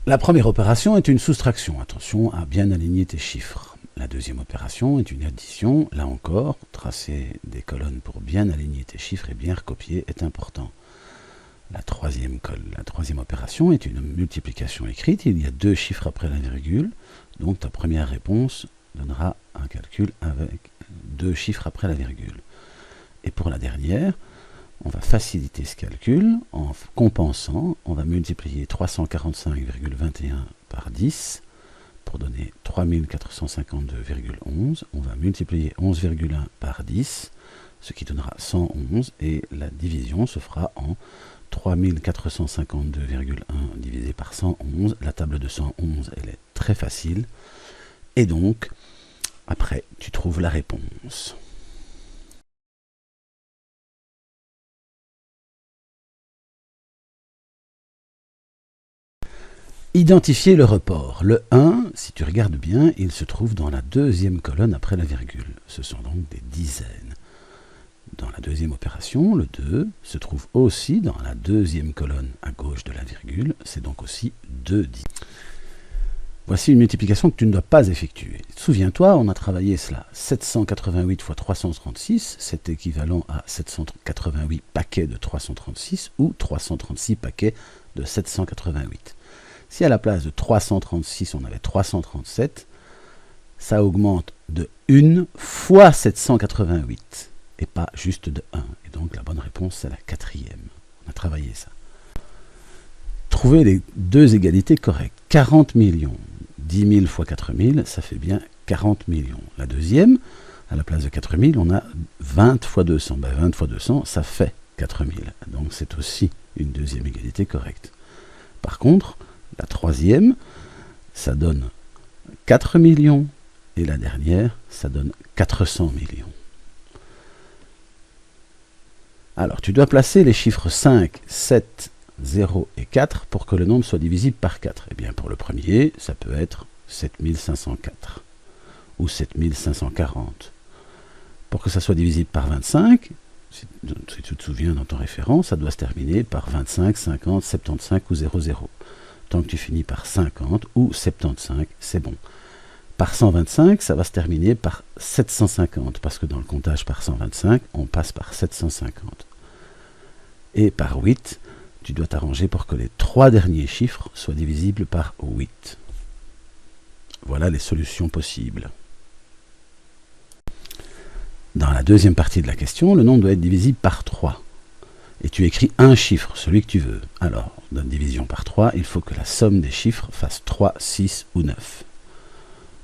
La première opération est une soustraction. Attention à bien aligner tes chiffres. La deuxième opération est une addition. Là encore, tracer des colonnes pour bien aligner tes chiffres et bien recopier est important. La troisième opération est une multiplication écrite. Il y a deux chiffres après la virgule. Donc ta première réponse donnera un calcul avec deux chiffres après la virgule. Et pour la dernière, on va faciliter ce calcul en compensant. On va multiplier 345,21 par 10 pour donner 3452,11. On va multiplier 11,1 par 10, ce qui donnera 111. Et la division se fera en 3452,1 divisé par 111. La table de 111, elle est très facile. Et donc, après, tu trouves la réponse. Identifier le report. Le 1, si tu regardes bien, il se trouve dans la deuxième colonne après la virgule. Ce sont donc des dizaines. Dans la deuxième opération, le 2 se trouve aussi dans la deuxième colonne à gauche de la virgule. C'est donc aussi 2 dizaines. Voici une multiplication que tu ne dois pas effectuer. Souviens-toi, on a travaillé cela. 788 fois 336, c'est équivalent à 788 paquets de 336 ou 336 paquets de 788. Si à la place de 336, on avait 337, ça augmente de 1 fois 788, et pas juste de 1. Et donc la bonne réponse, c'est la quatrième. On a travaillé ça. Trouver les deux égalités correctes. 40 millions, 10 000 fois 4 000, ça fait bien 40 millions. La deuxième, à la place de 4 000, on a 20 fois 200. Ben 20 fois 200, ça fait 4 000. Donc c'est aussi une deuxième égalité correcte. Par contre, la troisième, ça donne 4 millions. Et la dernière, ça donne 400 millions. Alors, tu dois placer les chiffres 5, 7, 0 et 4 pour que le nombre soit divisible par 4. Eh bien, pour le premier, ça peut être 7504 ou 7540. Pour que ça soit divisible par 25, si tu te souviens dans ton référent, ça doit se terminer par 25, 50, 75 ou 00. Tant que tu finis par 50 ou 75, c'est bon. Par 125, ça va se terminer par 750, parce que dans le comptage par 125, on passe par 750. Et par 8, tu dois t'arranger pour que les trois derniers chiffres soient divisibles par 8. Voilà les solutions possibles. Dans la deuxième partie de la question, le nombre doit être divisible par 3. Et tu écris un chiffre, celui que tu veux. Alors, dans une division par 3, il faut que la somme des chiffres fasse 3, 6 ou 9.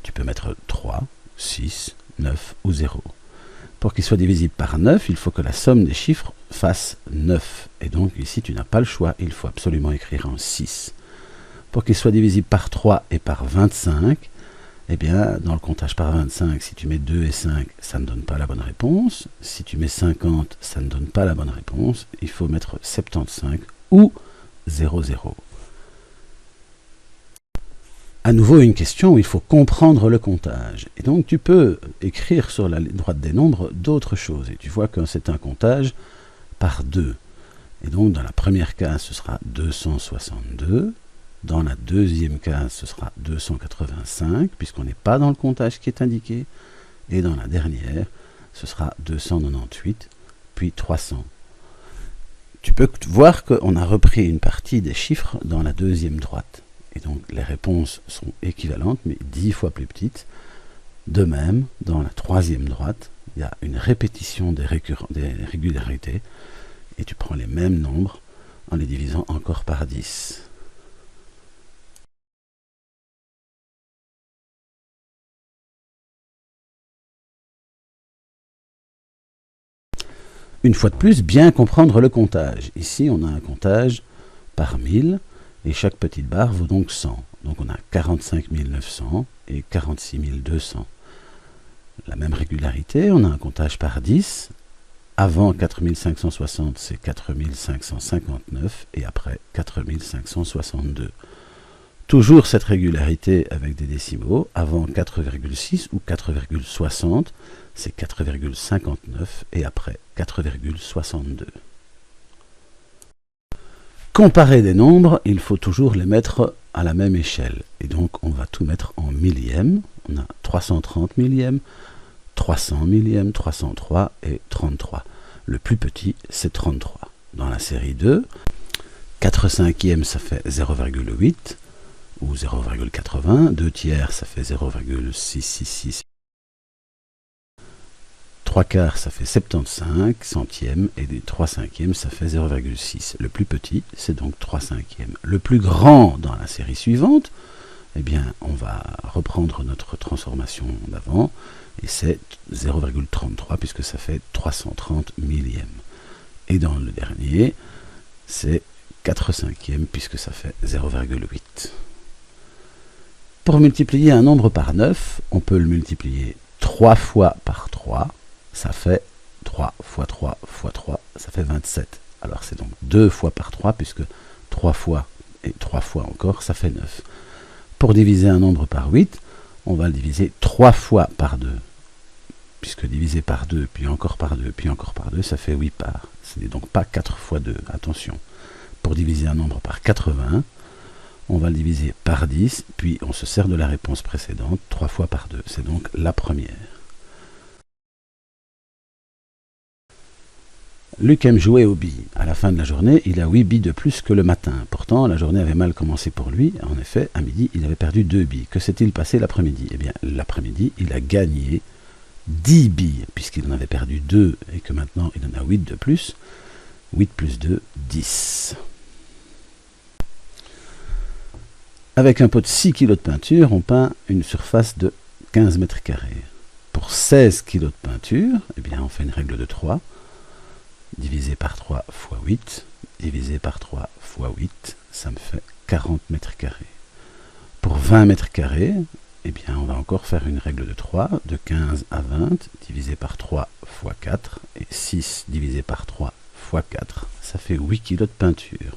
Tu peux mettre 3, 6, 9 ou 0. Pour qu'il soit divisible par 9, il faut que la somme des chiffres fasse 9. Et donc ici, tu n'as pas le choix, il faut absolument écrire un 6. Pour qu'il soit divisible par 3 et par 25, eh bien, dans le comptage par 25, si tu mets 2 et 5, ça ne donne pas la bonne réponse. Si tu mets 50, ça ne donne pas la bonne réponse. Il faut mettre 75 ou 00. À nouveau, une question où il faut comprendre le comptage. Et donc, tu peux écrire sur la ligne droite des nombres d'autres choses. Et tu vois que c'est un comptage par 2. Et donc, dans la première case, ce sera 262. Dans la deuxième case, ce sera 285, puisqu'on n'est pas dans le comptage qui est indiqué. Et dans la dernière, ce sera 298, puis 300. Tu peux voir qu'on a repris une partie des chiffres dans la deuxième droite. Et donc, les réponses sont équivalentes, mais 10 fois plus petites. De même, dans la troisième droite, il y a une répétition des régularités. Et tu prends les mêmes nombres en les divisant encore par 10. Une fois de plus, bien comprendre le comptage. Ici, on a un comptage par 1000, et chaque petite barre vaut donc 100. Donc on a 45 900 et 46 200. La même régularité, on a un comptage par 10. Avant 4560, c'est 4559, et après 4562. Toujours cette régularité avec des décimaux. Avant 4,6 ou 4,60, c'est 4,59 et après 4,62. Comparer des nombres, il faut toujours les mettre à la même échelle. Et donc, on va tout mettre en millièmes. On a 330 millièmes, 300 millièmes, 303 et 33. Le plus petit, c'est 33. Dans la série 2, 4 cinquièmes, ça fait 0,8 ou 0,80. 2 tiers, ça fait 0,666. 3 quarts, ça fait 75 centièmes, et des 3 cinquièmes, ça fait 0,6. Le plus petit, c'est donc 3 cinquièmes. Le plus grand dans la série suivante, eh bien, on va reprendre notre transformation d'avant, et c'est 0,33, puisque ça fait 330 millièmes. Et dans le dernier, c'est 4 cinquièmes, puisque ça fait 0,8. Pour multiplier un nombre par 9, on peut le multiplier 3 fois par 3, ça fait 3 fois 3 fois 3, ça fait 27. Alors c'est donc 2 fois par 3, puisque 3 fois et 3 fois encore, ça fait 9. Pour diviser un nombre par 8, on va le diviser 3 fois par 2, puisque divisé par 2, puis encore par 2, puis encore par 2, ça fait 8 parts. Ce n'est donc pas 4 fois 2, attention. Pour diviser un nombre par 80, on va le diviser par 10, puis on se sert de la réponse précédente, 3 fois par 2. C'est donc la première. Luc aime jouer aux billes. À la fin de la journée, il a 8 billes de plus que le matin. Pourtant, la journée avait mal commencé pour lui. En effet, à midi, il avait perdu 2 billes. Que s'est-il passé l'après-midi? Eh bien, l'après-midi, il a gagné 10 billes, puisqu'il en avait perdu 2 et que maintenant, il en a 8 de plus. 8 plus 2, 10. Avec un pot de 6 kg de peinture, on peint une surface de 15 mètres carrés. Pour 16 kg de peinture, eh bien, on fait une règle de 3. Divisé par 3 fois 8, divisé par 3 fois 8, ça me fait 40 mètres carrés. Pour 20 mètres carrés, eh bien, on va encore faire une règle de 3, de 15 à 20, divisé par 3 fois 4, et 6 divisé par 3 fois 4, ça fait 8 kg de peinture.